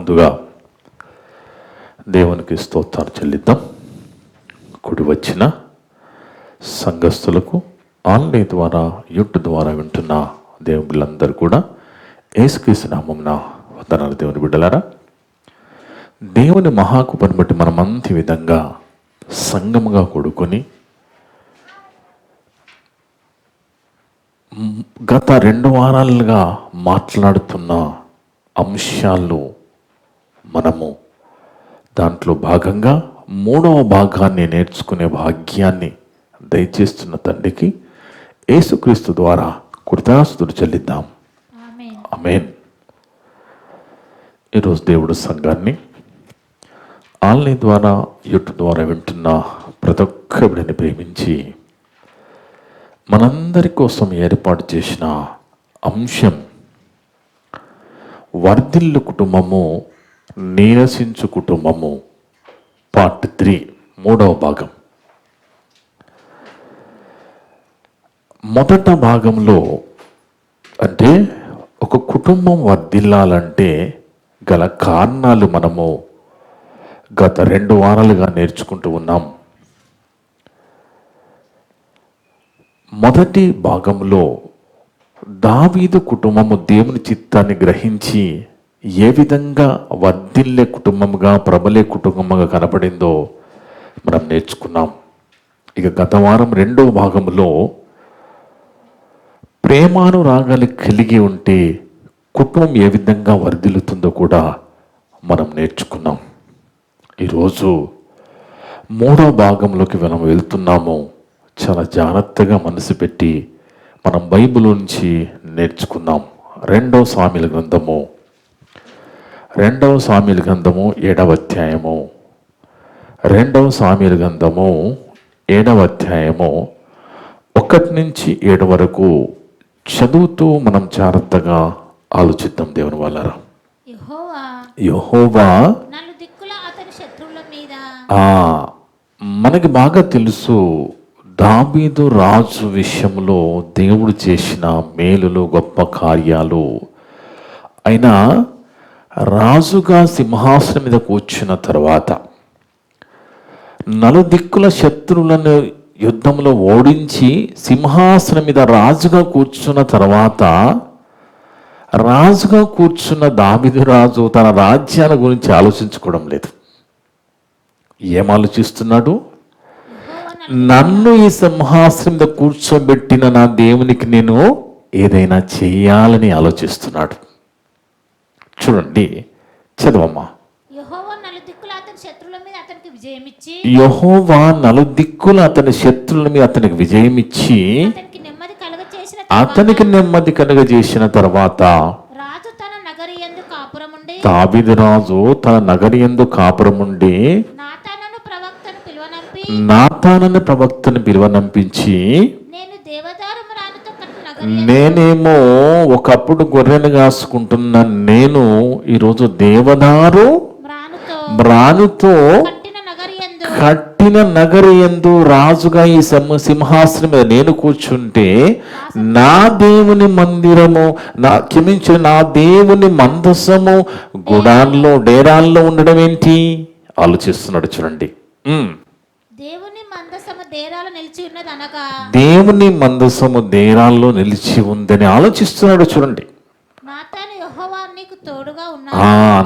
ముందుగా దేవునికి స్తోత్రాలు చెల్లిద్దాం. కూడి వచ్చిన సంఘస్థులకు ఆన్లైన్ ద్వారా యూట్యూబ్ ద్వారా వింటున్న దేవుని బిడ్డలందరూ కూడా యేసుక్రీస్తు నామమున వందనాలు. దేవుని బిడ్డలారా, దేవుని మహాకృపను బట్టి మనమంతి విధంగా సంఘముగా కూడుకొని గత 2 వారాలుగా మాట్లాడుతున్న అంశాలు మనము దాంట్లో భాగంగా 3వ భాగాన్ని నేర్చుకునే భాగ్యాన్ని దయచేస్తున్న తండ్రికి యేసుక్రీస్తు ద్వారా కృతజ్ఞతలు చెల్లిద్దాం. ఆమేన్. ఈరోజు దేవుడు సంఘాన్ని ఆన్లైన్ ద్వారా యూట్యూబ్ ద్వారా వింటున్న ప్రతి ఒక్క బిడ్డని ప్రేమించి మనందరి కోసం ఏర్పాటు చేసిన అంశం వర్ధిల్లు కుటుంబము, నీరసించు కుటుంబము, పార్ట్ 3, 3వ భాగం. మొదట భాగంలో అంటే ఒక కుటుంబం వర్ధిల్లాలంటే గల కారణాలు మనము గత 2 వారాలుగా నేర్చుకుంటూ ఉన్నాం. మొదటి భాగంలో దావీదు కుటుంబము దేవుని చిత్తాన్ని గ్రహించి ఏ విధంగా వర్ధిల్లే కుటుంబముగా, ప్రబలే కుటుంబముగా కనపడిందో మనం నేర్చుకున్నాం. ఇక గత వారం 2వ భాగంలో ప్రేమానురాగాలు కలిగి ఉంటే కుటుంబం ఏ విధంగా వర్ధిల్లుతుందో కూడా మనం నేర్చుకున్నాం. ఈరోజు 3వ భాగంలోకి మనం వెళ్తున్నాము. చాలా జాగ్రత్తగా మనసు పెట్టి మనం బైబిల్ నుంచి నేర్చుకుందాం. 2వ సామెల గ్రంథము 7వ అధ్యాయము 2వ సామెల గ్రంథము 7వ అధ్యాయము 1 నుంచి 7 వరకు చదువుతూ మనం జాగ్రత్తగా ఆలోచిద్దాం. దేవుని వాళ్ళరా, యెహోవా మనకి బాగా తెలుసు దావీదు రాజు విషయంలో దేవుడు చేసిన మేలులు, గొప్ప కార్యాలు. అయినా రాజుగా సింహాసనం మీద కూర్చున్న తర్వాత నలుదిక్కుల శత్రువులను యుద్ధంలో ఓడించి సింహాసనం మీద రాజుగా కూర్చున్న తర్వాత రాజుగా కూర్చున్న దావీదు రాజు తన రాజ్యాల గురించి ఆలోచించుకోవడం లేదు. ఏం ఆలోచిస్తున్నాడు? నన్ను ఈ సింహాసనం మీద కూర్చోబెట్టిన నా దేవునికి నేను ఏదైనా చేయాలని ఆలోచిస్తున్నాడు. చూడండి, చదవమ్మా. యెహోవా నలుదిక్కుల అతని శత్రువుల మీద అతనికి విజయమిచ్చి అతనికి నెమ్మది కలుగజేసిన తర్వాత దావీదు రాజు తన నగరి యందు కాపురముండి నాతానను ప్రవక్తను పిలువనంపించి, నేనేమో ఒకప్పుడు గొర్రెను కాసుకుంటున్న నేను ఈరోజు దేవదారు మ్రానుతో కట్టిన నగరి యందు రాజుగా ఈ సింహాసనం మీద నేను కూర్చుంటే నా దేవుని మందిరము, నా దేవుని మందసము గుడాల్లో డేరాల్లో ఉండడం ఏంటి ఆలోచిస్తున్నాడు. చూడండి, దేవుని మందసము డేరాల్లో నిలిచి ఉందని ఆలోచిస్తున్నాడు. చూడండి,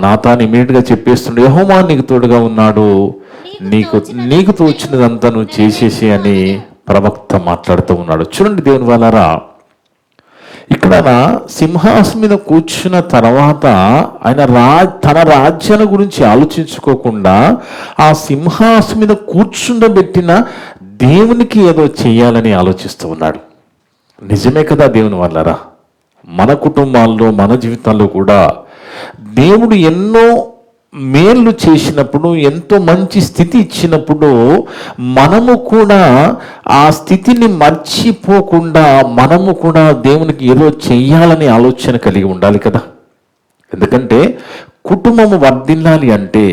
నాతాను ఇమీడియట్ గా చెప్పేస్తున్నాడు, యెహోవా నీకు తోడుగా ఉన్నాడు, నీకు తోచినదంతా నువ్వు చేసేసి అని ప్రవక్త మాట్లాడుతూ ఉన్నాడు. చూడండి దేవుని వాళ్ళారా, ఇక్కడ సింహాసనం మీద కూర్చున్న తర్వాత ఆయన తన రాజ్యాల గురించి ఆలోచించుకోకుండా ఆ సింహాసనం మీద కూర్చుండబెట్టిన దేవునికి ఏదో చేయాలని ఆలోచిస్తూ ఉన్నాడు. నిజమే కదా దేవుని వాళ్ళారా, మన కుటుంబాల్లో మన జీవితాల్లో కూడా దేవుడు ఎన్నో మేలు చేసినప్పుడు, ఎంతో మంచి స్థితి ఇచ్చినప్పుడు మనము కూడా ఆ స్థితిని మర్చిపోకుండా మనము కూడా దేవునికి ఏదో చెయ్యాలని ఆలోచన కలిగి ఉండాలి కదా. ఎందుకంటే కుటుంబం వర్ధిల్లాలి అంటే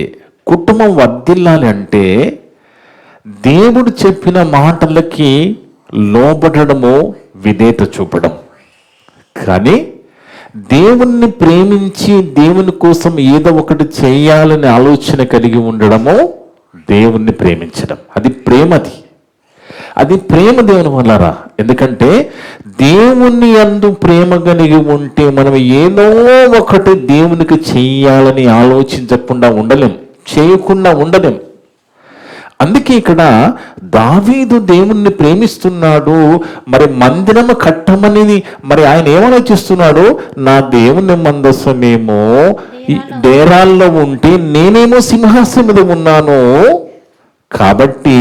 దేవుడు చెప్పిన మాటలకి లోబడము, విధేయత చూపడం. కానీ దేవుణ్ణి ప్రేమించి దేవుని కోసం ఏదో ఒకటి చేయాలని ఆలోచన కలిగి ఉండడము దేవుణ్ణి ప్రేమించడం. అది ప్రేమది, అది ప్రేమ దేవుని వల్లరా. ఎందుకంటే దేవుని యందు ప్రేమ కలిగి ఉంటే మనం ఏదో ఒకటి దేవునికి చెయ్యాలని ఆలోచించకుండా ఉండలేం, చేయకుండా ఉండలేం. అందుకే ఇక్కడ దావీదు దేవుణ్ణి ప్రేమిస్తున్నాడు. మరి మందిరము కట్టమని మరి ఆయన ఏమాలోచిస్తున్నాడు? నా దేవుని మందసమేమో డేరాల్లో ఉంటే నేనేమో సింహాసనం మీద ఉన్నాను, కాబట్టి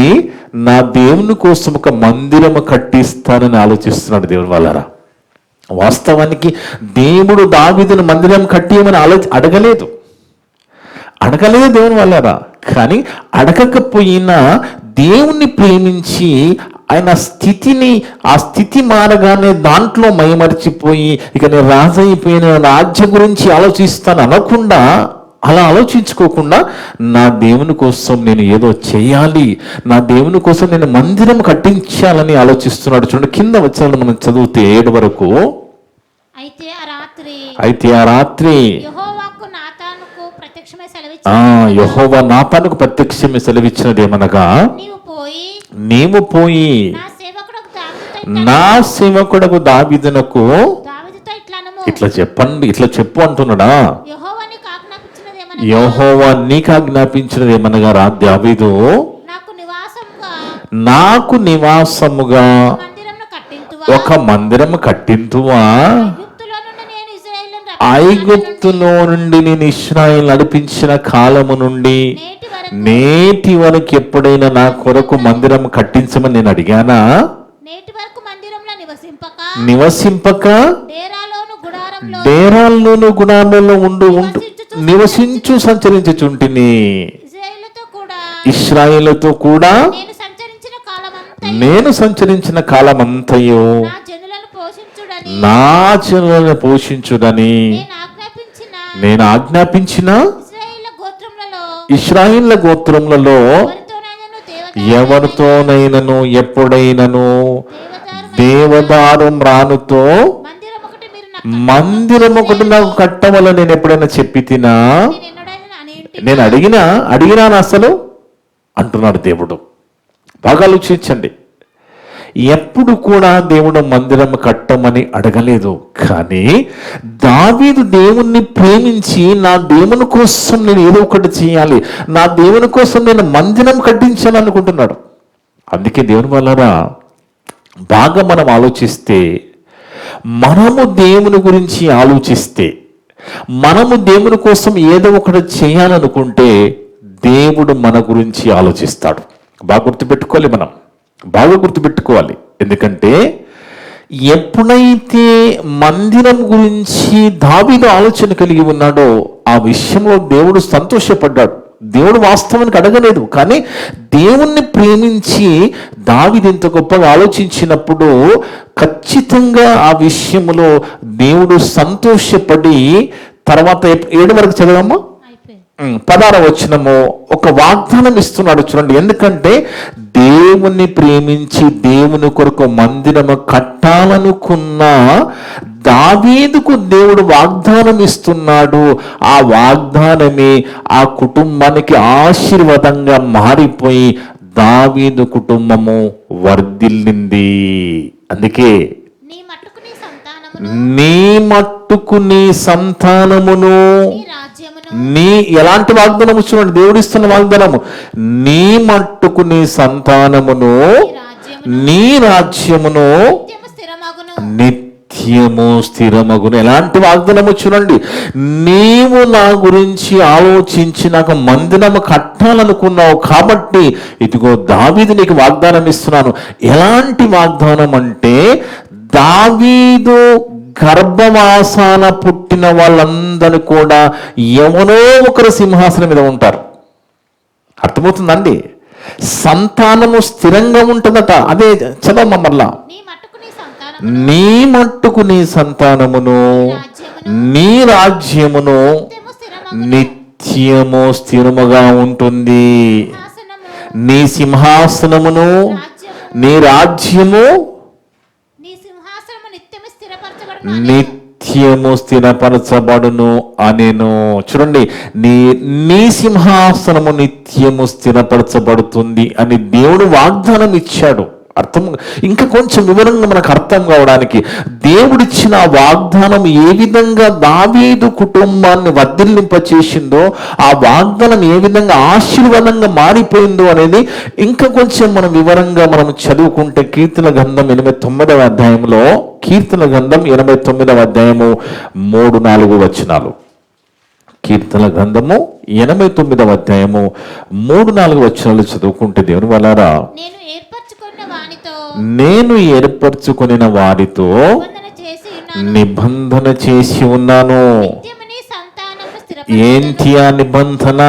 నా దేవుని కోసం ఒక మందిరము కట్టిస్తానని ఆలోచిస్తున్నాడు దేవుని వాళ్ళరా. వాస్తవానికి దేవుడు దావీదుని మందిరం కట్టియమని అడగలేదు దేవుని వాళ్ళరా. కానీ అడగకపోయినా దేవుణ్ణి ప్రేమించి ఆయన ఆ స్థితి మారగానే దాంట్లో మైమరిచిపోయి ఇక నేను రాజు అయిపోయిన రాజ్య గురించి ఆలోచిస్తాను అనకుండా, అలా ఆలోచించుకోకుండా నా దేవుని కోసం నేను ఏదో చేయాలి, నా దేవుని కోసం నేను మందిరం కట్టించాలని ఆలోచిస్తున్నాడు. చూడండి కింద వచ్చాను మనం చదివితే 7 వరకు. అయితే ఆ రాత్రి యెహోవా నాతానుకు ప్రత్యక్షమే సెలవిచ్చినది ఏమనగా, నీవు పోయి నా సేవకుడకు దావీదునకు ఇట్లా చెప్పు అంటున్నాడా. యెహోవా నీకు ఆజ్ఞాపించినది ఏమనగా, దావీదు నాకు నివాసముగా ఒక మందిరం కట్టింతువా, ఐగుప్తులో నుండి నేను ఇశ్రాయేలు నడిపించిన కాలము నుండి నేటి వరకు ఎప్పుడైనా నా కొరకు మందిరం కట్టించమని నేను అడిగానా? నివసింపక డేరాల్లోను గుడారంలో నివసించు సంచరించుచుంటిని. ఇశ్రాయేలుతో కూడా నేను సంచరించిన కాలమంతయు నా జనులను పోషించుడని నేను ఆజ్ఞాపించిన ఇశ్రాయేలు గోత్రములలో ఎవరితోనైనను ఎప్పుడైనను దేవదారు మ్రానుతో మందిరం ఒకటి నాకు కట్టవలని నేను ఎప్పుడైనా చెప్పి తినా? నేను అడిగినాను అసలు అంటున్నాడు దేవుడు. బాగా ఆలోచించండి. ఎప్పుడు కూడా దేవుడు మందిరం కట్టమని అడగలేదు. కానీ దావీదు దేవుణ్ణి ప్రేమించి నా దేవుని కోసం నేను ఏదో ఒకటి చేయాలి, నా దేవుని కోసం నేను మందిరం కట్టించాలనుకుంటున్నాడు. అందుకే దేవుని వల్లరా బాగా మనం ఆలోచిస్తే, మనము దేవుని గురించి ఆలోచిస్తే, మనము దేవుని కోసం ఏదో ఒకటి చేయాలనుకుంటే దేవుడు మన గురించి ఆలోచిస్తాడు. బాగా గుర్తుపెట్టుకోవాలి. ఎందుకంటే ఎప్పుడైతే మందిరం గురించి దావీదు ఆలోచన కలిగి ఉన్నాడో ఆ విషయంలో దేవుడు సంతోషపడ్డాడు. దేవుడు వాస్తవానికి అడగలేదు, కానీ దేవుణ్ణి ప్రేమించి దావీదు ఇంత గొప్పగా ఆలోచించినప్పుడు ఖచ్చితంగా ఆ విషయంలో దేవుడు సంతోషపడి, తర్వాత 7 వరకు చదవమ్మా. 16వ వచనము ఒక వాగ్దానం ఇస్తున్నాడు చూడండి. ఎందుకంటే దేవుణ్ణి ప్రేమించి దేవుని కొరకు మందిరము కట్టాలనుకున్న దావీదుకు దేవుడు వాగ్దానం ఇస్తున్నాడు. ఆ వాగ్దానమే ఆ కుటుంబానికి ఆశీర్వాదంగా మారిపోయి దావీదు కుటుంబము వర్ధిల్లింది. అందుకే నీ మట్టుకు నీ సంతానమును, ఎలాంటి వాగ్దానం చూడండి, దేవుడు ఇస్తున్న వాగ్దానము, నీ మట్టుకు నీ సంతానమును నీ రాజ్యమును నిత్యము స్థిరమగును. ఎలాంటి వాగ్దానము చూడండి, నీవు నా గురించి ఆలోచించి నాకు మందిరము కట్టాలనుకున్నావు కాబట్టి ఇదిగో దావీదు నీకు వాగ్దానం ఇస్తున్నాను. ఎలాంటి వాగ్దానం అంటే, దావీదు గర్భవాసాన పుట్టిన వాళ్ళందరూ కూడా ఎవరో ఒకరు సింహాసనం మీద ఉంటారు. అర్థమవుతుందండి? సంతానము స్థిరంగా ఉంటుందట. అదే చదవమ్మ మళ్ళా. నీ మట్టుకు నీ సంతానమును నీ రాజ్యమును నిత్యము స్థిరముగా ఉంటుంది. నీ సింహాసనమును నీ రాజ్యము నిత్యము స్థిరపరచబడును అనేను. చూడండి, నీ సింహాసనము నిత్యము స్థిరపరచబడుతుంది అని దేవుడు వాగ్దానం ఇచ్చాడు. అర్థం ఇంకా కొంచెం వివరంగా మనకు అర్థం కావడానికి, దేవుడిచ్చిన వాగ్దానం ఏ విధంగా దావీదు కుటుంబాన్ని వర్ధిల్లింపచేసిందో, ఆ వాగ్దానం ఏ విధంగా ఆశీర్వాదంగా మారిపోయిందో అనేది ఇంకా కొంచెం మనం వివరంగా మనం చదువుకుంటే, కీర్తన గ్రంథం 89వ అధ్యాయంలో, కీర్తన గ్రంథం 89వ అధ్యాయము 3-4 వచనాలు. కీర్తన గ్రంథము 89వ అధ్యాయము 3-4 వచనాలు చదువుకుంటే, దేవుని వల్లారా, నేను ఏర్పరచుకొనిన వారితో నిబంధన చేసి ఉన్నాను. ఏంటి ఆ నిబంధన?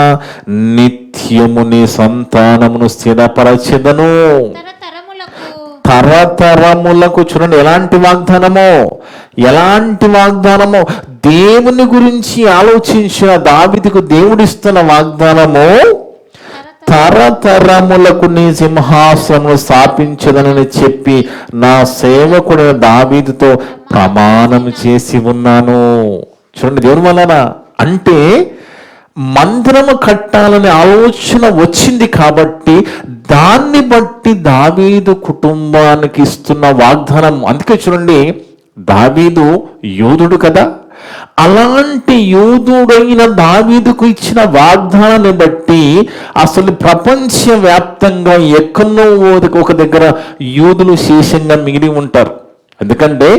నిత్యము నీ సంతానమును స్థిరపరచెదను, తరతరములకు. చూడండి, ఎలాంటి వాగ్దానమో దేవుని గురించి ఆలోచించిన దావీదుకు దేవుడిస్తున్న వాగ్దానము, తరతరములకు నీ సింహాసనము స్థాపించదనని చెప్పి నా సేవకుడైన దావీదుతో ప్రమాణం చేసి ఉన్నాను. చూడండి, దేవుని వలన అంటే మందిరము కట్టాలనే ఆలోచన వచ్చింది కాబట్టి దాన్ని బట్టి దావీదు కుటుంబానికి ఇస్తున్న వాగ్దానం. అందుకే చూడండి, దావీదు యోధుడు కదా, అలాంటి యూదుడైన దావీదుకు ఇచ్చిన వాగ్దానాన్ని బట్టి అసలు ప్రపంచవ్యాప్తంగా ఎక్కడో ఒక దగ్గర యూదులు శేషంగా మిగిలి ఉంటారు. ఎందుకంటే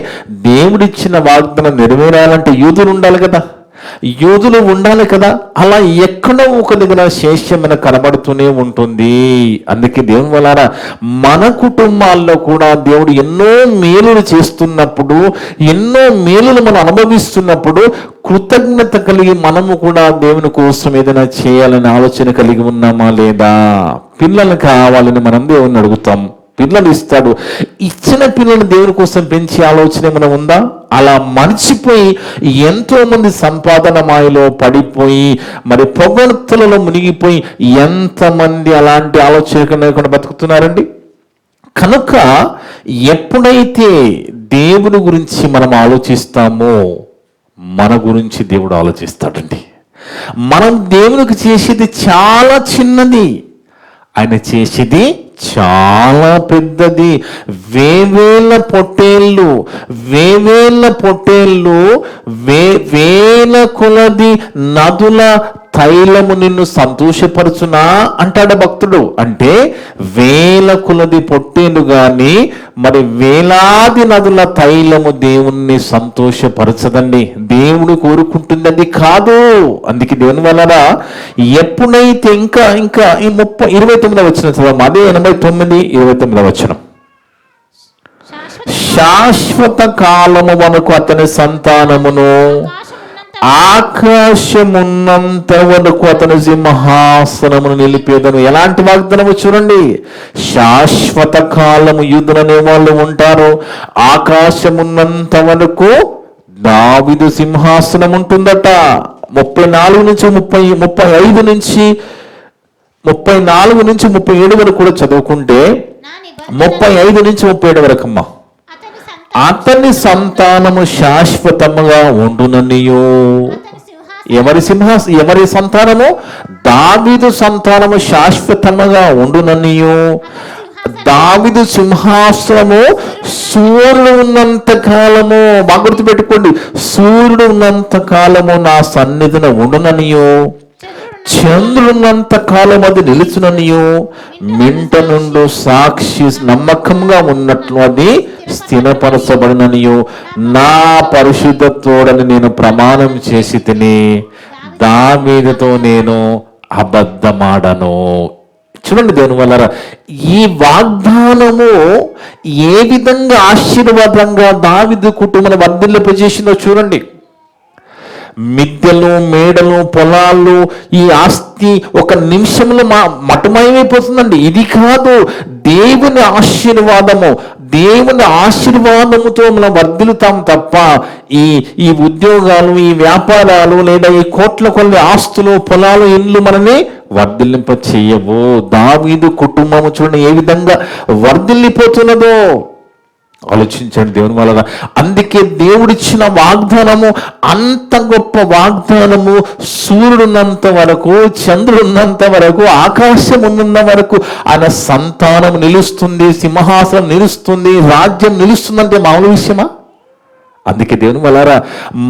దేవుడిచ్చిన వాగ్దానం నెరవేరాలంటే యూదులు ఉండాలి కదా. అలా ఎక్కడో ఒక దగ్గర శేషమైన కనబడుతూనే ఉంటుంది. అందుకే దేవుని వలన మన కుటుంబాల్లో కూడా దేవుడు ఎన్నో మేలులు చేస్తున్నప్పుడు, ఎన్నో మేలులు మనం అనుభవిస్తున్నప్పుడు కృతజ్ఞత కలిగి మనము కూడా దేవుని కోసం ఏదైనా చేయాలనే ఆలోచన కలిగి ఉన్నామా లేదా? పిల్లలు కావాలని మనం దేవుని అడుగుతాం, పిల్లలు ఇస్తాడు. ఇచ్చిన పిల్లలు దేవుని కోసం పెంచే ఆలోచన ఏమైనా ఉందా? అలా మర్చిపోయి ఎంతో మంది సంపాదన మాయలో పడిపోయి, మరి పొగడ్తలలో మునిగిపోయి ఎంతమంది అలాంటి ఆలోచన లేకుండా బతుకుతున్నారండి. కనుక ఎప్పుడైతే దేవుని గురించి మనం ఆలోచిస్తామో మన గురించి దేవుడు ఆలోచిస్తాడండి. మనం దేవునికి చేసేది చాలా చిన్నది, ఆయన చేసేది చాలా పెద్దది. వేవేల పొట్టేళ్ళు వేల కొలది నదుల తైలము నిన్ను సంతోషపరచునా అంటాడు భక్తుడు. అంటే వేల కొలది పొట్టేలు గాని మరి వేలాది నదుల తైలము దేవుణ్ణి సంతోషపరచదండి. దేవుడు కోరుకుంటుందండి కాదు. అందుకే దేవుని వలన ఎప్పుడైతే ఇంకా ఈ 29వ వచనం చదవం, అదే 89-29వ వచనం. శాశ్వత కాలము వరకు అతని సంతానమును, ఆకాశమున్నంత వరకు అతని సింహాసనమును నిలిపేదను. ఎలాంటి వాగ్దానము చూడండి, శాశ్వత కాలము యూదులనే వాళ్ళు ఉంటారు. ఆకాశమున్నంత వరకు దావీదు సింహాసనం ఉంటుందట. 34 నుంచి 35 నుంచి 37 వరకు కూడా చదువుకుంటే 35 నుంచి 37 వరకు అమ్మా, అతని సంతానము శాశ్వతముగా ఉండుననియు. ఎవరి సంతానము? దావీదు సంతానము శాశ్వతముగా ఉండుననియు. దావీదు సింహాసనము సూర్యుడు ఉన్నంత కాలము, బాగా గుర్తుపెట్టుకోండి, సూర్యుడు ఉన్నంత కాలము నా సన్నిధిన ఉండుననియు. చంద్రున్నంత కాలం అది నిలుచుననియు. మింట నుండి సాక్షి నమ్మకంగా ఉన్నట్లు అది స్థిరపరచబడిననియు. నా పరిశుద్ధతోడని నేను ప్రమాణం చేసి తిని దావీదుతో నేను అబద్ధమాడను. చూడండి దేవుని వల్ల ఈ వాగ్దానము ఏ విధంగా ఆశీర్వాదంగా దావీదు కుటుంబాన్ని వర్ధిల్లింపజేసిందో చూడండి. మిద్దెలు, మేడలు, పొలాలు, ఈ ఆస్తి ఒక నిమిషంలో మటుమయమైపోతుందండి. ఇది కాదు, దేవుని ఆశీర్వాదముతో మనం వర్ధిల్లుతాం తప్ప ఈ ఉద్యోగాలు, ఈ వ్యాపారాలు, లేదా ఈ కోట్ల కొద్ది ఆస్తులు, పొలాలు, ఇండ్లు మనని వర్ధిల్లింప చెయ్యవు. దావీదు కుటుంబము చూడండి ఏ విధంగా వర్ధిల్లిపోతున్నదో. ఆలోచించండి దేవుని వలన. అందుకే దేవుడిచ్చిన వాగ్దానము అంత గొప్ప వాగ్దానము. సూర్యుడున్నంత వరకు, చంద్రుడున్నంత వరకు, ఆకాశం ఉన్నంత వరకు ఆయన సంతానం నిలుస్తుంది, సింహాసనం నిలుస్తుంది, రాజ్యం నిలుస్తుందంటే మామూలు విషయమా? అందుకే దేవుని వలన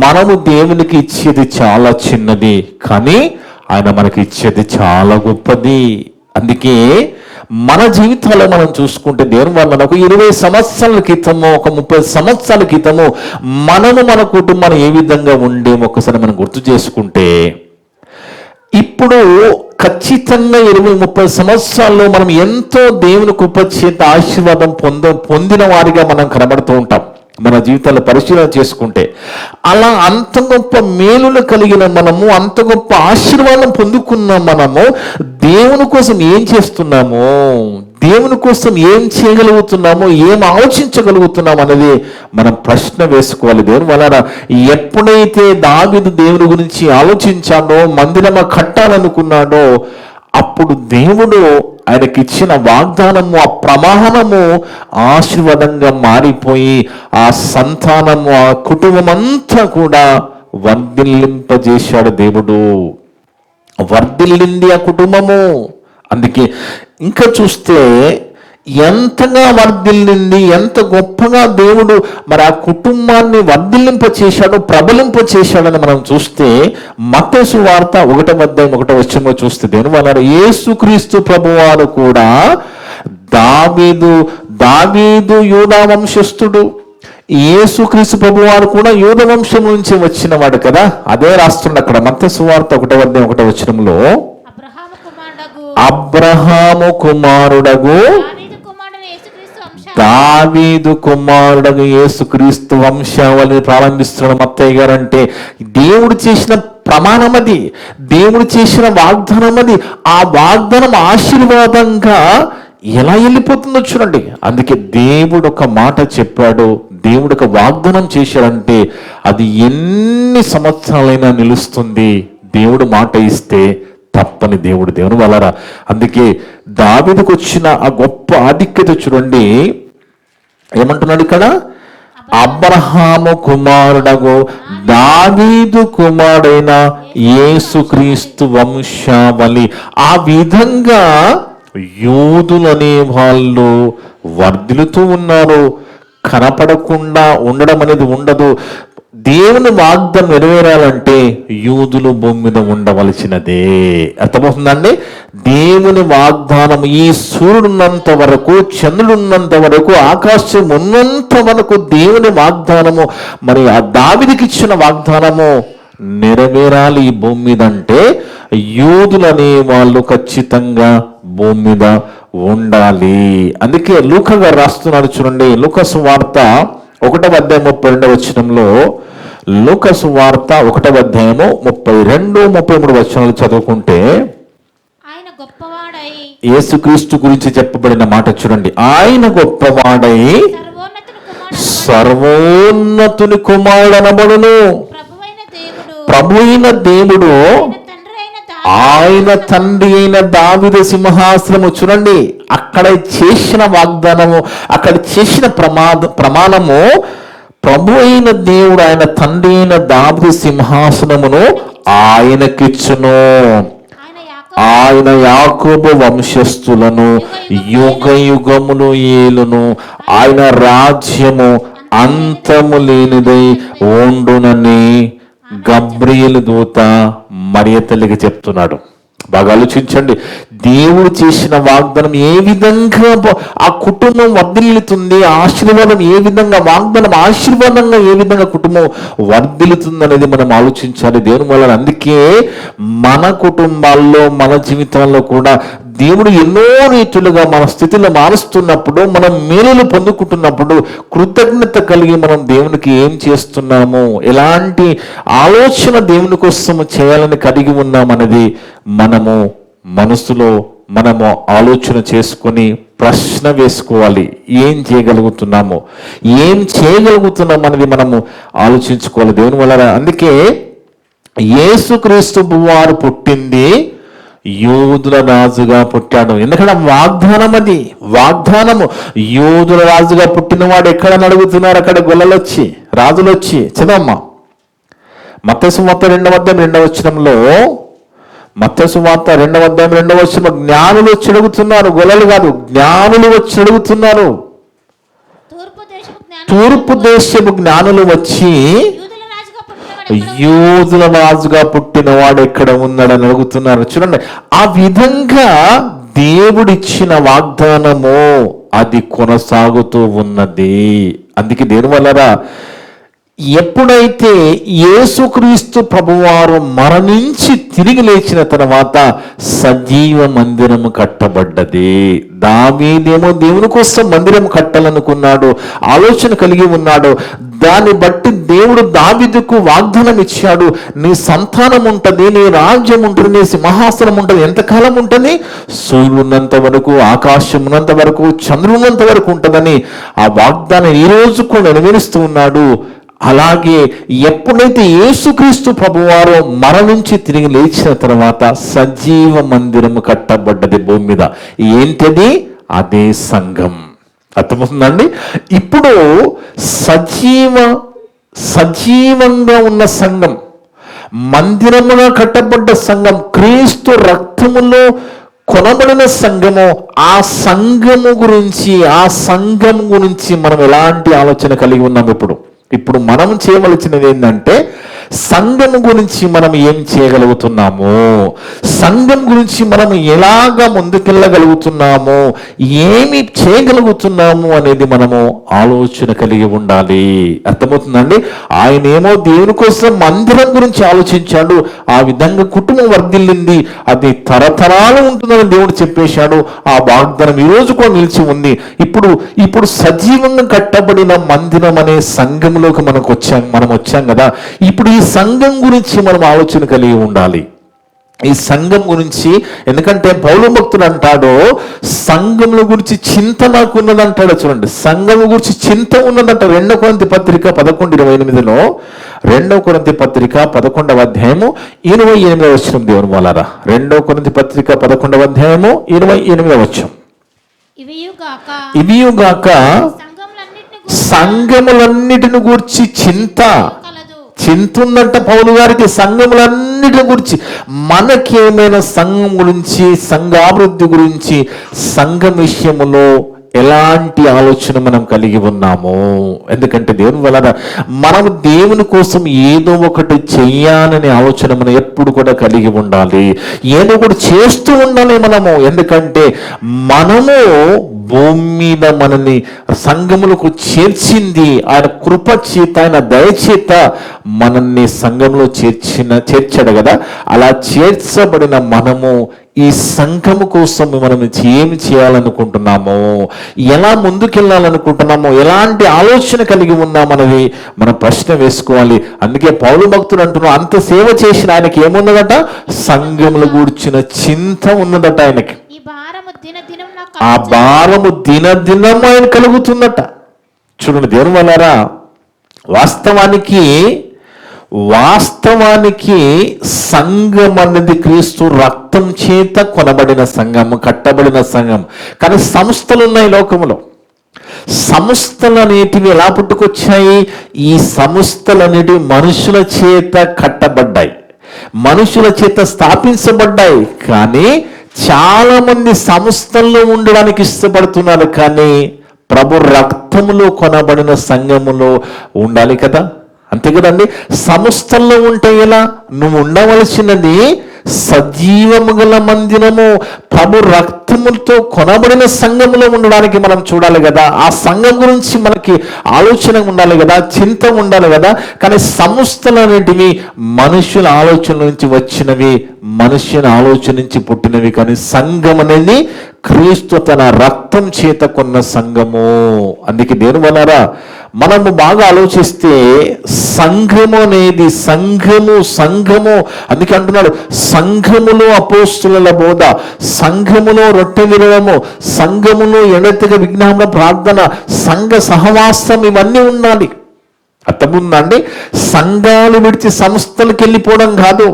మనము దేవునికి ఇచ్చేది చాలా చిన్నది, కానీ ఆయన మనకి ఇచ్చేది చాలా గొప్పది. అందుకే మన జీవితాల్లో మనం చూసుకుంటే దేవుని వల్ల ఒక 20 సంవత్సరాల క్రితము, ఒక 30 సంవత్సరాల క్రితము మనము మన కుటుంబాన్ని ఏ విధంగా ఉండేమో ఒకసారి మనం గుర్తు చేసుకుంటే, ఇప్పుడు ఖచ్చితంగా 20-30 సంవత్సరాల్లో మనం ఎంతో దేవుని కృప చేత ఆశీర్వాదం పొందిన వారిగా మనం కనబడుతూ ఉంటాం. మన జీవితాల్లో పరిశీలన చేసుకుంటే అలా అంత గొప్ప మేలులు కలిగిన మనము, అంత గొప్ప ఆశీర్వాదం పొందుకున్న మనము దేవుని కోసం ఏం చేస్తున్నాము, దేవుని కోసం ఏం చేయగలుగుతున్నామో, ఏం ఆలోచించగలుగుతున్నాము అనేది మనం ప్రశ్న వేసుకోవాలి. దేవుని వలన ఎప్పుడైతే దావీదు దేవుని గురించి ఆలోచించాడో, మందిరము కట్టాలనుకున్నాడో, అప్పుడు దేవుడు ఆయనకిచ్చిన వాగ్దానము, ఆ ప్రమాణము ఆశీర్వాదంగా మారిపోయి ఆ సంతానము, ఆ కుటుంబం అంతా కూడా వర్ధిల్లింపజేశాడు దేవుడు. వర్ధిల్లింది ఆ కుటుంబము. అందుకే ఇంకా చూస్తే ఎంతగా వర్ధిల్లింది, ఎంత గొప్పగా దేవుడు మరి ఆ కుటుంబాన్ని వర్ధిల్లింప చేశాడు, ప్రబలింప చేశాడని మనం చూస్తే మత్తయి సువార్త 1:1 చూస్తే దేవుని వలన యేసుక్రీస్తు ప్రభువారు కూడా దావీదు యూదా వంశస్థుడు. యేసుక్రీస్తు ప్రభువారు కూడా యూదా వంశం నుంచి వచ్చిన వాడు కదా. అదే రాస్తుండే అక్కడ మత్తయి సువార్త 1:1 అబ్రహాము కుమారుడగు దావీదు కుమారుడగు యేసుక్రీస్తు వంశావళిని ప్రారంభిస్తున్నాడు మత్తయ్య గారు. అంటే దేవుడు చేసిన ప్రమాణం అది, దేవుడు చేసిన వాగ్దానం అది. ఆ వాగ్దానం ఆశీర్వాదంగా ఎలా వెళ్ళిపోతుందో చూడండి. అందుకే దేవుడు ఒక మాట చెప్పాడు, దేవుడు ఒక వాగ్దానం చేశాడంటే అది ఎన్ని సంవత్సరాలైనా నిలుస్తుంది. దేవుడు మాట ఇస్తే తప్పని దేవుడు. దేవుని వలన అందుకే దావీదుకు వచ్చిన ఆ గొప్ప ఆధిక్యత చూడండి. ఏమంటున్నాడు ఇక్కడ? అబ్రహాము కుమారుడగు దావీదు కుమారుడైన యేసుక్రీస్తు వంశావళి. ఆ విధంగా యూదులనే వాళ్ళు వర్ధిల్లుతూ ఉన్నారు. కనపడకుండా ఉండడం అనేది ఉండదు. దేవుని వాగ్దానం నెరవేరాలంటే యూదులు భూమి మీద ఉండవలసినదే. అర్థమవుతుందండి? దేవుని వాగ్దానం ఈ సూర్యుడున్నంత వరకు, చంద్రుడున్నంత వరకు, ఆకాశం ఉన్నంత వరకు దేవుని వాగ్దానము, మరి ఆ దావీదుకి ఇచ్చిన వాగ్దానము నెరవేరాలి ఈ భూమి మీద అంటే యూదులనే వాళ్ళు ఖచ్చితంగా భూమి మీద ఉండాలి. అందుకే లూకా గారు రాస్తున్నాడు చూడండి. లూకా సువార్త 1:32 లూకా సువార్త 1:32-33 చదువుకుంటే యేసుక్రీస్తు గురించి చెప్పబడిన మాట చూడండి. ఆయన గొప్పవాడై సర్వోన్నతుని కుమారుడనబడును. ప్రభువైన దేవుడు ఆయన తండ్రి అయిన దావీదు సింహాసనము. చూడండి, అక్కడ చేసిన వాగ్దానము, అక్కడ చేసిన ప్రమాణము, ప్రభు అయిన దేవుడు ఆయన తండ్రి అయిన దావీదు సింహాసనమును ఆయనకిచ్చును. ఆయన యాకోబు వంశస్థులను యుగ యుగములు ఏలును. ఆయన రాజ్యము అంతము లేనిదై ఉండునని గబ్రియేలు దూత మరియ తల్లికి చెప్తున్నాడు. బాగా ఆలోచించండి. దేవుడు చేసిన వాగ్దానం ఏ విధంగా ఆ కుటుంబం వర్ధిల్లుతుంది, ఆశీర్వాదం ఏ విధంగా, వాగ్దానం ఆశీర్వాదంగా ఏ విధంగా కుటుంబం వర్ధిల్లుతుంది అనేది మనం ఆలోచించాలి దేవుని వల్ల. అందుకే మన కుటుంబాల్లో, మన జీవితాల్లో కూడా దేవుడు ఎన్నో రీతులుగా మన స్థితిలో మారుస్తున్నప్పుడు, మనం మేలులు పొందుకుంటున్నప్పుడు కృతజ్ఞత కలిగి మనం దేవునికి ఏం చేస్తున్నాము, ఎలాంటి ఆలోచన దేవుని కోసం చేయాలని కలిగి ఉన్నామన్నది మనము మనసులో మనము ఆలోచన చేసుకొని ప్రశ్న వేసుకోవాలి. ఏం చేయగలుగుతున్నాము, ఏం చేయగలుగుతున్నాం అనేది మనము ఆలోచించుకోవాలి దేవుని వల్ల. అందుకే యేసుక్రీస్తు వారు పుట్టింది యోధుల రాజుగా పుట్టాడు. ఎందుకంటే వాగ్దానం, అది వాగ్దానము. యోధుల రాజుగా పుట్టినవాడు ఎక్కడ అడుగుతున్నారు? అక్కడ గొల్లలు వచ్చి, రాజులు వచ్చి. చదవమ్మా, మత్తయి సువార్త 2:2 మత్తయి సువార్త 2:2 జ్ఞానులు వచ్చి అడుగుతున్నారు, గొల్లలు కాదు, జ్ఞానులు వచ్చి అడుగుతున్నారు. తూర్పు దేశపు జ్ఞానులు వచ్చి యూదుల రాజుగా పుట్టినవాడు ఎక్కడ ఉన్నాడని అడుగుతున్నారు. చూడండి, ఆ విధంగా దేవుడిచ్చిన వాగ్దానము అది కొనసాగుతూ ఉన్నది. అందుకే దేని వలన ఎప్పుడైతే యేసుక్రీస్తు ప్రభువారు మరణించి తిరిగి లేచిన తర్వాత సజీవ మందిరము కట్టబడ్డది. దావీదేమో దేవుని కోసం మందిరం కట్టాలనుకున్నాడు, ఆలోచన కలిగి ఉన్నాడు. దాన్ని బట్టి దేవుడు దావీదుకు వాగ్దానం ఇచ్చాడు, నీ సంతానం ఉంటుంది, నీ రాజ్యం ఉంటుంది, నీ సింహాసనం ఉంటుంది. ఎంతకాలం ఉంటుంది? సూర్యుడు ఉన్నంత వరకు, ఆకాశం ఉన్నంత వరకు, చంద్రుడు ఉన్నంత వరకు ఉంటుందని ఆ వాగ్దానం ఈ రోజు కూడా నెరవేరుస్తూ ఉన్నాడు. అలాగే ఎప్పుడైతే యేసుక్రీస్తు ప్రభువారు మరణించి తిరిగి లేచిన తర్వాత సజీవ మందిరము కట్టబడ్డది భూమి మీద. ఏంటది? అదే సంఘం. అర్థమవుతుందండి? ఇప్పుడు సజీవంగా ఉన్న సంఘం, మందిరముగా కట్టబడ్డ సంఘం, క్రీస్తు రక్తములో కొనబడిన సంఘము. ఆ సంఘము గురించి మనం ఎలాంటి ఆలోచన కలిగి ఉన్నాం? ఇప్పుడు మనం చేయవలసినది ఏంటంటే, సంఘం గురించి మనం ఏం చేయగలుగుతున్నాము, సంఘం గురించి మనం ఎలాగ ముందుకెళ్ళగలుగుతున్నాము, ఏమి చేయగలుగుతున్నాము అనేది మనము ఆలోచన కలిగి ఉండాలి. అర్థమవుతుందండి? ఆయన ఏమో దేవుని కోసం మందిరం గురించి ఆలోచించాడు, ఆ విధంగా కుటుంబం వర్ధిల్లింది, అది తరతరాలు ఉంటుందని దేవుడు చెప్పేశాడు. ఆ వాగ్దానం ఈ రోజు కూడా నిలిచి ఉంది. ఇప్పుడు సజీవంగా కట్టబడిన మందిరం అనే సంఘంలోకి మనం వచ్చాం కదా. ఇప్పుడు ఈ సంఘం గురించి మనం ఆలోచన కలిగి ఉండాలి. ఈ సంఘం గురించి, ఎందుకంటే పౌలు భక్తుడు అంటాడు, సంఘముల గురించి చింత నాకు ఉన్నదంటాడు. చూడండి, సంఘం గురించి చింత ఉన్నదంట. 2 కొరింథీ పత్రిక 11:28 2 కొరింథీ పత్రిక 11:28 దేవుని వాళ్ళారా. 2 కొరింథీ పత్రిక 11:28 ఇవియుగాక సంఘములన్నిటిని గూర్చి చింత ఉందంట పౌలు గారికి. సంఘములన్నిటిని గురించి, మనకేమైనా సంఘం గురించి, సంఘాభివృద్ధి గురించి, సంఘం విషయములో ఎలాంటి ఆలోచన మనం కలిగి ఉన్నాము? ఎందుకంటే దేవుని వలన మనం దేవుని కోసం ఏదో ఒకటి చెయ్యాలనే ఆలోచన మనం ఎప్పుడు కూడా కలిగి ఉండాలి. ఏదో ఒకటి చేస్తూ ఉండాలి మనము. ఎందుకంటే మనము భూమి మీద మనల్ని సంఘములకు చేర్చింది ఆయన కృప చేత, ఆయన దయచేత మనల్ని సంఘంలో చేర్చాడు కదా. అలా చేర్చబడిన మనము ఈ సంఘము కోసం మనం ఏమి చేయాలనుకుంటున్నామో, ఎలా ముందుకెళ్ళాలనుకుంటున్నామో, ఎలాంటి ఆలోచన కలిగి ఉన్నామన్నది మనం ప్రశ్న వేసుకోవాలి. అందుకే పౌలు భక్తుడు అంటున్నాడు, అంత సేవ చేసిన ఆయనకి ఏమున్నదట? సంఘముల గూర్చిన చింత ఉన్నదట ఆయనకి. ఆ భారము దినదినం ఆయన కలుగుతుందట. చూడండి దేవుని వల్లారా, వాస్తవానికి సంఘం అనేది క్రీస్తు రక్తం చేత కొనబడిన సంఘం, కట్టబడిన సంఘం. కానీ సంస్థలు ఉన్నాయి లోకములో. సంస్థలు అనేటివి ఎలా పుట్టుకొచ్చాయి? ఈ సంస్థలు అనేటివి మనుషుల చేత కట్టబడ్డాయి, మనుషుల చేత స్థాపించబడ్డాయి. కానీ చాలా మంది సంస్థల్లో ఉండడానికి ఇష్టపడుతున్నారు, కానీ ప్రభు రక్తములో కొనబడిన సంఘములో ఉండాలి కదా. అంతే కదండి. సంస్థల్లో ఉంటే ఎలా? నువ్వు ఉండవలసినది సజీవము గల మందిరము, ప్రభు రక్తములతో కొనబడిన సంఘములో ఉండడానికి మనం చూడాలి కదా. ఆ సంఘం గురించి మనకి ఆలోచన ఉండాలి కదా, చింత ఉండాలి కదా. కానీ సంస్థలు అనేటివి మనుషుల ఆలోచన నుంచి వచ్చినవి, మనుషుల ఆలోచన నుంచి పుట్టినవి. కానీ సంఘం అనేది క్రీస్తు తన రక్తం చేత కొన్న సంఘము. అందుకే దేని వలన మనము బాగా ఆలోచిస్తే సంఘము అనేది సంఘము అందుకే అంటున్నాడు, సంఘములో అపోస్తుల బోధ, సంఘములో రొట్టె విరవము, సంఘములో ఎడతెగ విజ్ఞాపన ప్రార్థన, సంఘ సహవాసం, ఇవన్నీ ఉండాలి. అర్థముందండి? సంఘాలు విడిచి సంస్థలకు వెళ్ళిపోవడం కాదు,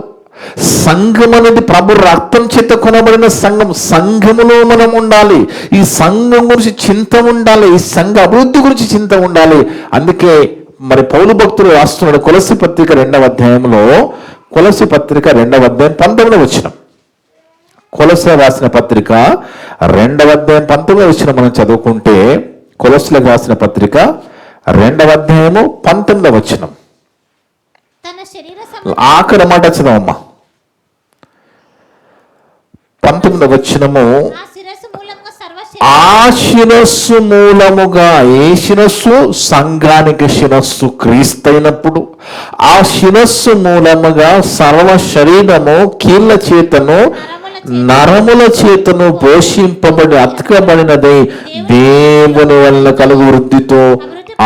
సంఘం అనేది ప్రభు రక్తం చేత కొనబడిన సంఘం. సంఘములో మనం ఉండాలి. ఈ సంఘం గురించి చింత ఉండాలి. ఈ సంఘ అభివృద్ధి గురించి చింత ఉండాలి. అందుకే మరి పౌలు భక్తులు రాస్తున్నాడు కొలస్సీ పత్రిక 2వ అధ్యాయంలో, కొలస్సీ పత్రిక 2వ అధ్యాయం 19వ వచనం. కొలస్సీ రాసిన పత్రిక 2వ అధ్యాయం 19వ వచనం మనం చదువుకుంటే, కొలస్సీలకు రాసిన పత్రిక 2వ అధ్యాయము 19వ వచనం ఆఖరి మాట చదవమ్మా. 19వ వచనము, ఆ శిరస్సు మూలముగా, ఏ శిరస్సు? సంఘానికి శిరస్సు క్రీస్తైనప్పుడు ఆ శిరస్సు మూలముగా సర్వ శరీరము కీళ్ళ చేతను నరముల చేతను పోషింపబడి అతకబడినది దేవుని వల్ల కలుగు వృద్ధితో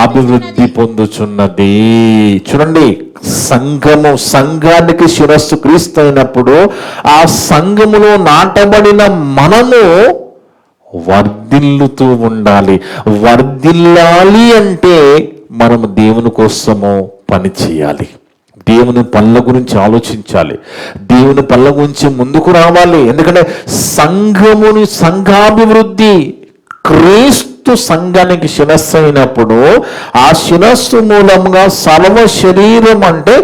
అభివృద్ధి పొందుచున్నది. చూడండి, సంఘానికి శిరస్సు క్రీస్తు అయినప్పుడు ఆ సంఘములో నాటబడిన మనము వర్ధిల్లుతూ ఉండాలి. వర్ధిల్లాలి అంటే మనము దేవుని కోసము పని చేయాలి. దేవుని పనుల గురించి ఆలోచించాలి. దేవుని పనుల గురించి ముందుకు రావాలి. ఎందుకంటే సంఘాభివృద్ధి, క్రీస్తు సంఘానికి శిరస్సు అయినప్పుడు ఆ శిరస్సు మూలంగా సర్వ శరీరం అంటే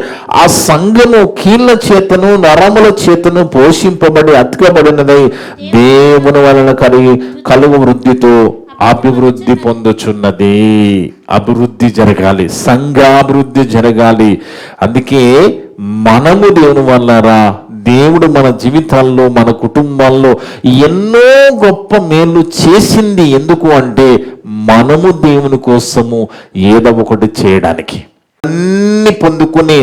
ఆ సంఘము కీళ్ళ చేతను నరముల చేతను పోషింపబడి అతకబడినదై దేవుని వలన కలుగు వృద్ధితో అభివృద్ధి పొందుచున్నది. అభివృద్ధి జరగాలి, సంఘాభివృద్ధి జరగాలి. అందుకే మనము దేవుని వల్లరా, దేవుడు మన జీవితాల్లో మన కుటుంబాల్లో ఎన్నో గొప్ప మేలు చేసింది. ఎందుకు అంటే మనము దేవుని కోసము ఏదో ఒకటి చేయడానికి, అన్ని పొందుకుని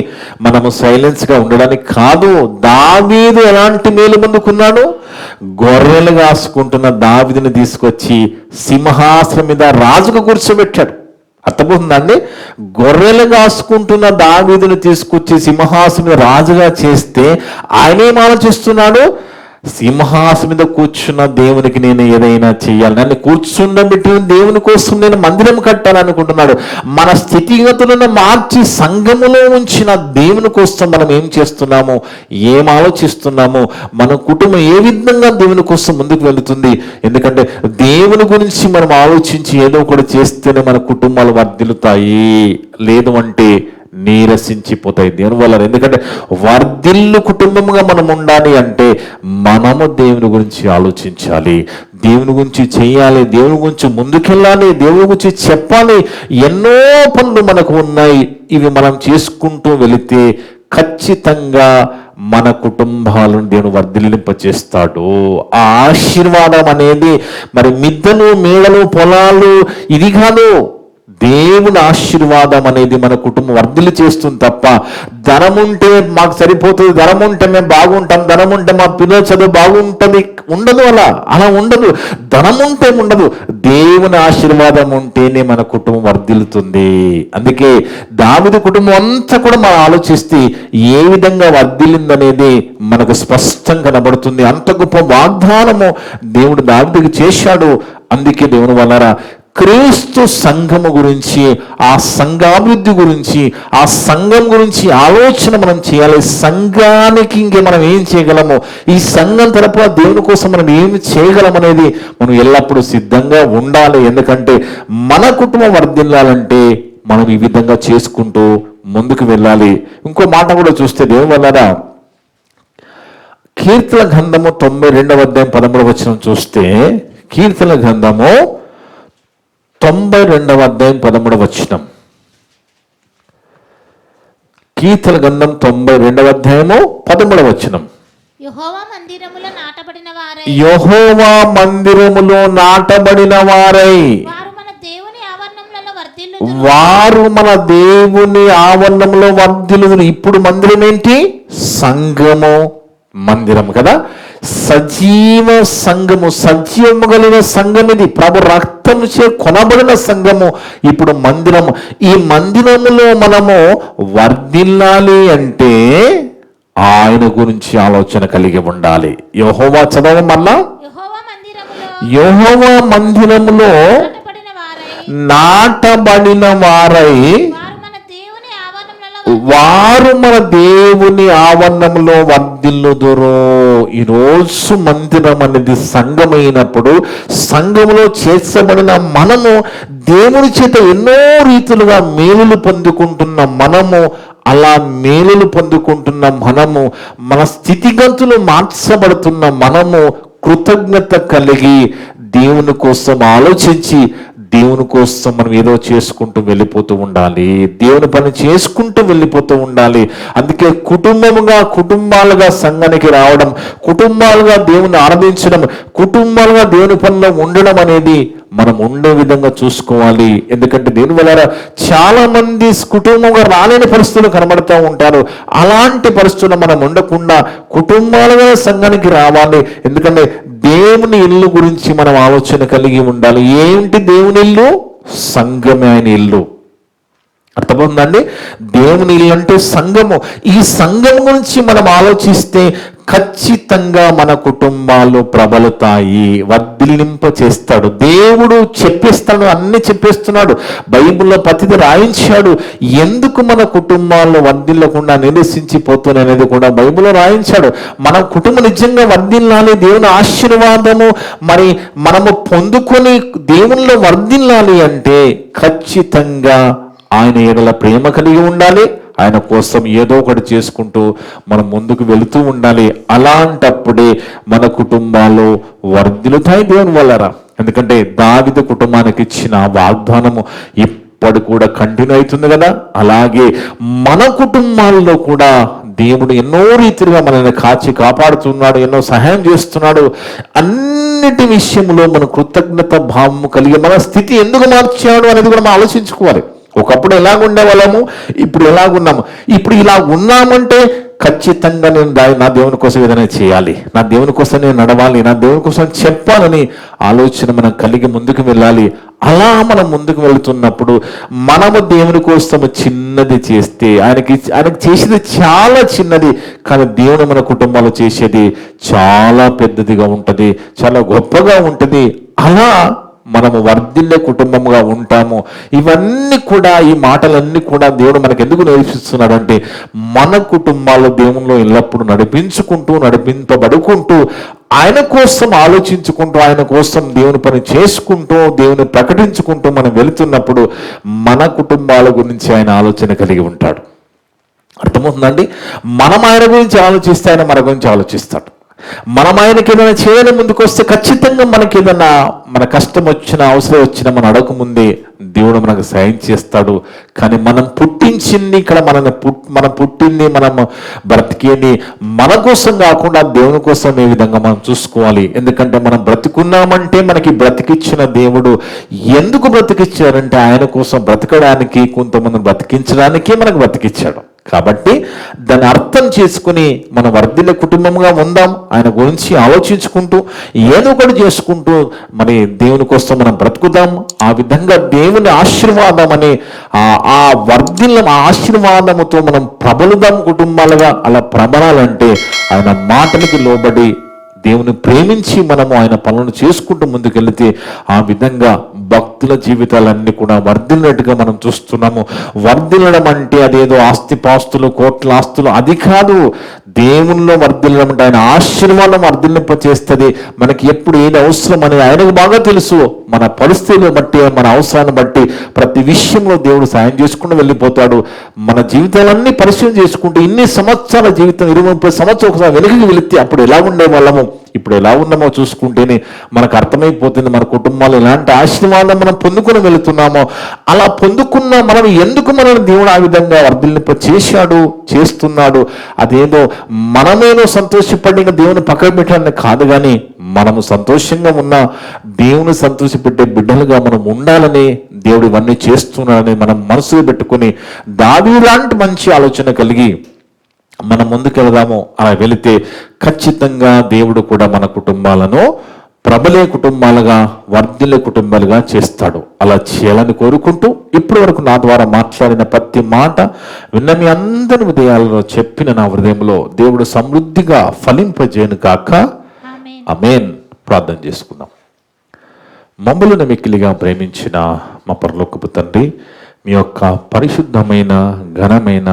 మనము సైలెన్స్గా ఉండడానికి కాదు. దావీదు ఎలాంటి మేలు పొందుకున్నాడు? గొర్రెలు కాసుకుంటున్న దావీదుని తీసుకొచ్చి సింహాసనం మీద రాజుగా కూర్చోబెట్టాడు. అర్థమవుతుందండి? గొర్రెలు కాసుకుంటున్న దావీదుని తీసుకొచ్చి సింహాసనం మీద రాజుగా చేస్తే ఆయన ఏం ఆలోచిస్తున్నాడు? సింహాసనం మీద కూర్చున్న దేవునికి నేను ఏదైనా చెయ్యాలి, నన్ను కూర్చుండబెట్టిన దేవుని కోసం నేను మందిరం కట్టాలనుకుంటున్నాడు. మన స్థితిగతులను మార్చి సంఘములో ఉంచిన దేవుని కోసం మనం ఏం చేస్తున్నాము, ఏం ఆలోచిస్తున్నాము, మన కుటుంబం ఏ విధంగా దేవుని కోసం ముందుకు వెళుతుంది. ఎందుకంటే దేవుని గురించి మనం ఆలోచించి ఏదో ఒకటి చేస్తేనే మన కుటుంబాలు వర్ధిల్లుతాయి, లేదు అంటే నీరసించిపోతాయి దేవుని వల్ల. ఎందుకంటే వర్ధిల్లు కుటుంబముగా మనం ఉండాలి అంటే మనము దేవుని గురించి ఆలోచించాలి, దేవుని గురించి చేయాలి, దేవుని గురించి ముందుకెళ్ళాలి, దేవుని గురించి చెప్పాలి. ఎన్నో పనులు మనకు ఉన్నాయి. ఇవి మనం చేసుకుంటూ వెళితే ఖచ్చితంగా మన కుటుంబాలను దేవుడు వర్ధిల్లింపచేస్తాడు. ఆ ఆశీర్వాదం అనేది మరి మిద్దెలు మేడలు పొలాలు ఇది కాదు. దేవుని ఆశీర్వాదం అనేది మన కుటుంబం వర్ధిల్లి చేస్తుంది తప్ప ధనం ఉంటే మాకు సరిపోతుంది, ధనం ఉంటే మేము బాగుంటాం, ధనం ఉంటే మా పిల్లల చదువు బాగుంటుంది ఉండదు. అలా ఉండదు. ధనం ఉంటే ఉండదు. దేవుని ఆశీర్వాదం ఉంటేనే మన కుటుంబం వర్ధిల్లుతుంది. అందుకే దావీదు కుటుంబం అంతా కూడా మనం ఆలోచిస్తే ఏ విధంగా వర్ధిల్లిందనేది మనకు స్పష్టంగా కనబడుతుంది. అంత గొప్ప వాగ్దానము దేవుడు దావీదుకి చేశాడు. అందుకే దేవుని వలన క్రీస్తు సంఘము గురించి, ఆ సంఘాభివృద్ధి గురించి, ఆ సంఘం గురించి ఆలోచన మనం చేయాలి. సంఘానికి ఇంకే మనం ఏం చేయగలము, ఈ సంఘం తరపున దేవుని కోసం మనం ఏం చేయగలమనేది మనం ఎల్లప్పుడూ సిద్ధంగా ఉండాలి. ఎందుకంటే మన కుటుంబం వర్ధిల్లాలంటే మనం ఈ విధంగా చేసుకుంటూ ముందుకు వెళ్ళాలి. ఇంకో మాట కూడా చూస్తే దేవుని వలన కీర్తన గ్రంథము 92వ అధ్యాయం 13వ వచనం చూస్తే, కీర్తన గ్రంథము 92వ అధ్యాయం 13వ వచనం. కీర్తన గ్రంథం 92వ అధ్యాయము 13వ వచనం. యెహోవా మందిరములో నాటబడిన వారై వారు మన దేవుని ఆవరణంలో వర్ధిల్లుదురు. ఇప్పుడు మందిరం ఏంటి? సంఘము మందిరం కదా. సజీవ సంఘము, సజీవము కలిగిన సంఘం ఇది. ప్రభు రక్తము చే కొనబడిన సంఘము ఇప్పుడు మందిరము. ఈ మందిరములో మనము వర్ధిల్లాలి అంటే ఆయన గురించి ఆలోచన కలిగి ఉండాలి. యెహోవా చదవం మళ్ళా. యెహోవా మందిరములో నాటబడిన వారై వారు మన దేవుని ఆవరణంలో వర్ధిల్లుదురు. ఈరోజు మందిరం అనేది సంఘమైనప్పుడు సంఘములో చేర్చబడిన మనము దేవుని చేత ఎన్నో రీతులుగా మేలులు పొందుకుంటున్న మనము, అలా మేలులు పొందుకుంటున్న మనము, మన స్థితిగతులు మార్చబడుతున్న మనము కృతజ్ఞత కలిగి దేవుని కోసం ఆలోచించి దేవుని కోసం మనం ఏదో చేసుకుంటూ వెళ్ళిపోతూ ఉండాలి. దేవుని పని చేసుకుంటూ వెళ్ళిపోతూ ఉండాలి. అందుకే కుటుంబాలుగా సంఘానికి రావడం, కుటుంబాలుగా దేవుని ఆరాధించడం, కుటుంబాలుగా దేవుని పనిలో ఉండడం అనేది మనం ఉండే విధంగా చూసుకోవాలి. ఎందుకంటే దేవుని వల్ల చాలా మంది కుటుంబంగా రాలేని పరిస్థితులు కనబడుతూ ఉంటారు. అలాంటి పరిస్థితులు మనం ఉండకుండా కుటుంబాలుగా సంఘానికి రావాలి. ఎందుకంటే దేవుని ఇల్లు గురించి మనం ఆలోచన కలిగి ఉండాలి. ఏంటి దేవుని ఇల్లు? సంఘమే ఆయన ఇల్లు. అర్థమవుతుందండి? దేవుని ఇల్లు అంటే సంఘము. ఈ సంఘం గురించి మనం ఆలోచిస్తే ఖచ్చితంగా మన కుటుంబాలు ప్రబలుతాయి, వర్ధిల్లింప చేస్తాడు. దేవుడు చెప్పేస్తాడు, అన్ని చెప్పేస్తున్నాడు. బైబిల్లో ప్రతిదీ రాయించాడు. ఎందుకు మన కుటుంబాల్లో వర్ధిల్లకుండా నిరసించిపోతున్నాయి అనేది కూడా బైబిల్లో రాయించాడు. మన కుటుంబం నిజంగా వర్ధిల్లాలి, దేవుని ఆశీర్వాదము మరి మనము పొందుకొని దేవునిలో వర్ధిల్లాలి అంటే ఖచ్చితంగా ఆయన ఎడల ప్రేమ కలిగి ఉండాలి. ఆయన కోసం ఏదో ఒకటి చేసుకుంటూ మనం ముందుకు వెళుతూ ఉండాలి. అలాంటప్పుడే మన కుటుంబాలు వర్ధిల్లుతాయి దేవుని వల్లరా. ఎందుకంటే దావీదు కుటుంబానికి ఇచ్చిన వాగ్దానము ఇప్పటి కూడా కంటిన్యూ అవుతుంది కదా. అలాగే మన కుటుంబాల్లో కూడా దేవుడు ఎన్నో రీతిగా మనల్ని కాపాడుతున్నాడు, ఎన్నో సహాయం చేస్తున్నాడు. అన్నిటి విషయంలో మన కృతజ్ఞత భావము కలిగి మన స్థితి ఎందుకు మార్చాడు అనేది కూడా మనం ఆలోచించుకోవాలి. ఒకప్పుడు ఎలాగుండే వాళ్ళము, ఇప్పుడు ఎలాగున్నాము. ఇప్పుడు ఇలా ఉన్నామంటే ఖచ్చితంగా నేను నా దేవుని కోసం ఏదైనా చేయాలి, నా దేవుని కోసం నేను నడవాలి, నా దేవుని కోసం చెప్పాలని ఆలోచన మనం కలిగి ముందుకు వెళ్ళాలి. అలా మనం ముందుకు వెళుతున్నప్పుడు మనము దేవుని కోసం చిన్నది చేస్తే ఆయనకి చేసేది చాలా చిన్నది, కానీ దేవుడు మన కుటుంబాలు చేసేది చాలా పెద్దదిగా ఉంటుంది, చాలా గొప్పగా ఉంటుంది. అలా మనము వర్ధిల్లే కుటుంబంగా ఉంటాము. ఇవన్నీ కూడా, ఈ మాటలన్నీ కూడా దేవుడు మనకు ఎందుకు నేర్పిస్తున్నాడు అంటే మన కుటుంబాలు దేవునిలో ఎల్లప్పుడూ నడిపింపబడుకుంటూ ఆయన కోసం ఆలోచించుకుంటూ, ఆయన కోసం దేవుని పని చేసుకుంటూ, దేవుని ప్రకటించుకుంటూ మనం వెళుతున్నప్పుడు మన కుటుంబాల గురించి ఆయన ఆలోచన కలిగి ఉంటాడు. అర్థమవుతుందండి? మనం ఆయన గురించి ఆలోచిస్తే ఆయన మన గురించి ఆలోచిస్తాడు. మనం ఆయనకి ఏదైనా చేయడం ముందుకు వస్తే ఖచ్చితంగా మనకి ఏదైనా మన కష్టం వచ్చినా, అవసరం వచ్చినా మనం అడగకముందే దేవుడు మనకు సాయం చేస్తాడు. కానీ మనం పుట్టించింది ఇక్కడ మనం పుట్టింది, మనం బ్రతికేది మన కోసం కాకుండా దేవుని కోసం ఏ విధంగా మనం చూసుకోవాలి. ఎందుకంటే మనం బ్రతికున్నామంటే మనకి బ్రతికిచ్చిన దేవుడు ఎందుకు బ్రతికిచ్చారంటే ఆయన కోసం బ్రతకడానికి, కొంతమంది బ్రతికించడానికి మనకు బ్రతికిచ్చాడు. కాబట్టి దాన్ని అర్థం చేసుకుని మనం వర్ధిల్లే కుటుంబంగా ఉందాం. ఆయన గురించి ఆలోచించుకుంటూ ఏదో ఒకటి చేసుకుంటూ మరి దేవుని కోసం మనం బ్రతుకుదాం. ఆ విధంగా దేవుని ఆశీర్వాదం అనే ఆ ఆశీర్వాదముతో మనం ప్రబలుదాం కుటుంబాలుగా. అలా ప్రబలాలంటే ఆయన మాటలకి లోబడి దేవుని ప్రేమించి మనము ఆయన పనులను చేసుకుంటూ ముందుకెళ్తే ఆ విధంగా భక్తుల జీవితాలన్నీ కూడా వర్ధిల్లినట్టుగా మనం చూస్తున్నాము. వర్ధిల్లడం అంటే అదేదో ఆస్తిపాస్తులు, కోట్ల ఆస్తులు అది కాదు. దేవునిలో వర్ధిల్లడం అంటే ఆయన ఆశీర్వాదం వర్ధిల్లింప చేస్తుంది. మనకి ఎప్పుడు ఏది అవసరం అనేది ఆయనకు బాగా తెలుసు. మన పరిస్థితులను బట్టి, మన అవసరాన్ని బట్టి ప్రతి విషయంలో దేవుడు సాయం చేసుకుంటూ వెళ్ళిపోతాడు. మన జీవితాలన్నీ పరిశీలన చేసుకుంటూ ఇన్ని సంవత్సరాల జీవితం 20-30 సంవత్సరాలు ఒకసారి వెనక్కి వెళితే అప్పుడు ఎలా ఉండే వాళ్ళము, ఇప్పుడు ఎలా ఉన్నామో చూసుకుంటేనే మనకు అర్థమైపోతుంది మన కుటుంబాలు ఎలాంటి ఆశీర్వాదం మనం పొందుకొని వెళుతున్నామో. అలా పొందుకున్న మనం ఎందుకు మనల్ని దేవుడు ఆ విధంగా వర్ధిల్లింప చేస్తున్నాడు. అదేదో మనమేదో సంతోషపడి దేవుని పక్కన పెట్టాలని కాదు, కానీ మనము సంతోషంగా ఉన్న దేవుని సంతోషపెట్టే బిడ్డలుగా మనం ఉండాలని దేవుడు ఇవన్నీ చేస్తున్నాడని మనం మనసులో పెట్టుకుని దావీదు లాంటి మంచి ఆలోచన కలిగి మనం ముందుకు వెళదాము. అలా వెళితే ఖచ్చితంగా దేవుడు కూడా మన కుటుంబాలను ప్రబలే కుటుంబాలుగా, వర్ధిల్లే కుటుంబాలుగా చేస్తాడు. అలా చేయాలని కోరుకుంటూ ఇప్పటి వరకు నా ద్వారా మాట్లాడిన ప్రతి మాట విన్న మీ అందరి హృదయాలలో చెప్పిన నా హృదయంలో దేవుడు సమృద్ధిగా ఫలింపజేయను కాక. ఆమేన్. ప్రార్థన చేసుకుందాం. మమ్మలను మిక్కిలిగా ప్రేమించిన మా పరలోకపు తండ్రి, మీ యొక్క పరిశుద్ధమైన ఘనమైన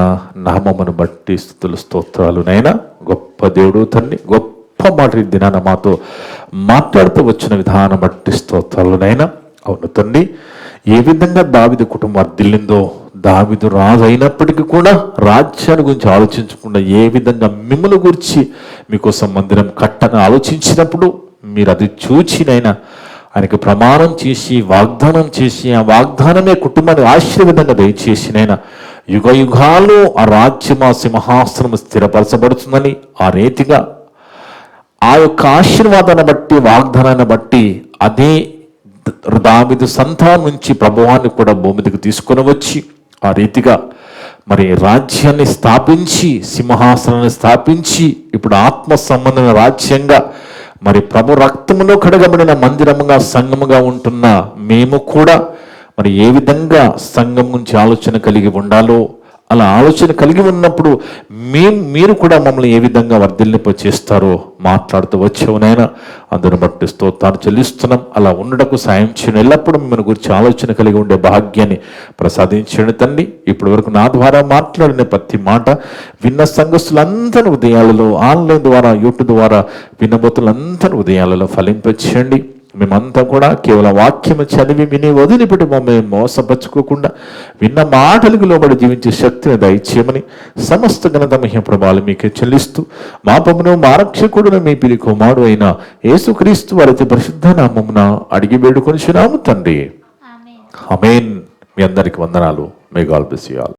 నామమును బట్టి స్తుతులు స్తోత్రాలు నైనా. గొప్ప దేవుడు తండ్రి, గొప్ప మాట ఈ దినాన మాతో మాట్లాడుతూ వచ్చిన విధానం బట్టి స్తోత్రాలు నైనా. అవును తండ్రి, ఏ విధంగా దావీదు కుటుంబం వర్ధిల్లిందో, దావీదు రాజు అయినప్పటికీ కూడా రాజ్యాన్ని గురించి ఆలోచించకుండా ఏ విధంగా మిమ్మల్ని గురించి మీకోసం మందిరం కట్టని ఆలోచించినప్పుడు మీరు అది చూచినైనా ఆయనకి ప్రమాణం చేసి వాగ్దానం చేసి ఆ వాగ్దానమే కుటుంబాన్ని ఆశీర్వాదంగా దయచేసినైనా యుగ యుగాలు ఆ రాజ్యం ఆ సింహాసనం స్థిరపరచబడుతుందని ఆ రీతిగా ఆ యొక్క ఆశీర్వాదాన్ని బట్టి వాగ్దానాన్ని బట్టి అదే దావీదు సంతానం నుంచి ప్రభువాన్ని కూడా భూమి మీదకి తీసుకొని వచ్చి ఆ రీతిగా మరి రాజ్యాన్ని స్థాపించి సింహాసనాన్ని స్థాపించి ఇప్పుడు ఆత్మ సంబంధమైన రాజ్యంగా మరి ప్రభు రక్తములో కడగబడిన మందిరముగా సంఘముగా ఉంటున్న మేము కూడా మరి ఏ విధంగా సంఘం గురించి ఆలోచన కలిగి ఉండాలో అలా ఆలోచన కలిగి ఉన్నప్పుడు మీరు కూడా మమ్మల్ని ఏ విధంగా వర్ధిల్లింప చేస్తారో మాట్లాడుతూ వచ్చేవనైనా అందరిని బట్టి స్తోత్రాలు చెల్లిస్తున్నాం. అలా ఉండటకు సాయం చేయడం, ఎల్లప్పుడూ మిమ్మల్ని గురించి ఆలోచన కలిగి ఉండే భాగ్యాన్ని ప్రసాదించండి తండ్రి. ఇప్పటి వరకు నా ద్వారా మాట్లాడిన ప్రతి మాట విన్న సంఘస్థులందరి ఉదయాలలో, ఆన్లైన్ ద్వారా యూట్యూబ్ ద్వారా వినబోతులందరి ఉదయాలలో ఫలింపచేయండి. మేమంతా కూడా కేవలం వాక్యము చదివి విని వదిలిపెట్టి మమ్మల్ని మోసపరుచుకోకుండా విన్న మాటలకు లోబడి జీవించే శక్తిని దయచేయమని సమస్త ఘనత మహిమ ప్రభావాలు మీకే చెల్లిస్తూ మా ప్రభువును మా రక్షకుడును మీ పిలి కుమారుడు అయిన యేసుక్రీస్తు వారి అతి పరిశుద్ధ నామమున అడిగి వేడుకొనిచున్నాము తండ్రి. ఆమేన్. ఆమేన్. మీ అందరికి వందనాలు. May God bless you all.